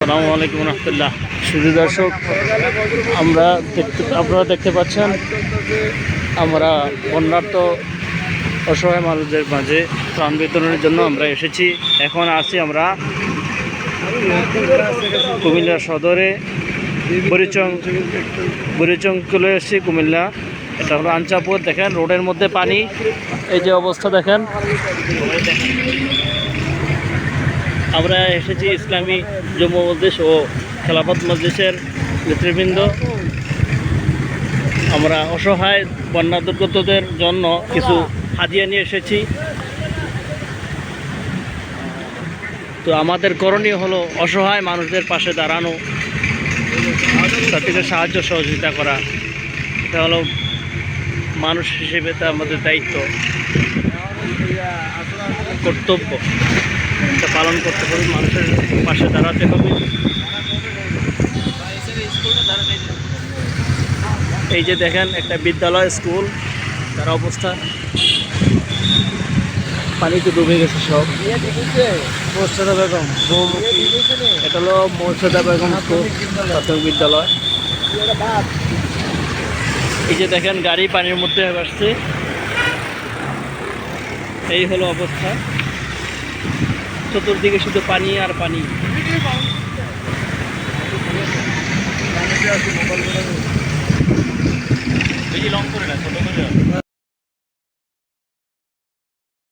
আসসালামু আলাইকুম রহমতুল্লাহ। শুধু দর্শক, আপনারা দেখতে পাচ্ছেন আমরা বন্যার্ত অসহায় মানুষদের মাঝে ত্রাণ বিতরণের জন্য আমরা এসেছি। এখন আছি আমরা কুমিল্লা সদরে বুড়িচং চলে এসেছি কুমিল্লা। এটা হলো আঞ্চাপুর। দেখেন রোডের মধ্যে পানি, এই যে অবস্থা দেখেন। আমরা এসেছি ইসলামী জম্মু মজলিস ও খেলাফত মজলিসের নেতৃবৃন্দ। আমরা অসহায় বন্যা দুর্গতদের জন্য কিছু হাদিয়া নিয়ে এসেছি। তো আমাদের করণীয় হলো অসহায় মানুষদের পাশে দাঁড়ানো, তাদেরকে সাহায্য সহযোগিতা করা। এটা হলো মানুষ হিসেবে তা আমাদের দায়িত্ব, কর্তব্য, এটা পালন করতে হবে। মানুষের পাশে দাঁড়াতে হবে। এই যে দেখেন একটা বিদ্যালয়, স্কুল, তার অবস্থা পানিতে ডুবে গেছে সব। মোর্শেদা বেগম, এটা হলো মোর্শেদা বেগম স্কুল প্রাথমিক বিদ্যালয়। এই যে দেখেন গাড়ি পানির মধ্যে আসছে। এই হলো অবস্থা, চতুর্দিকে শুধু পানি আর পানি। বেশি লং করে না, ছোট করে।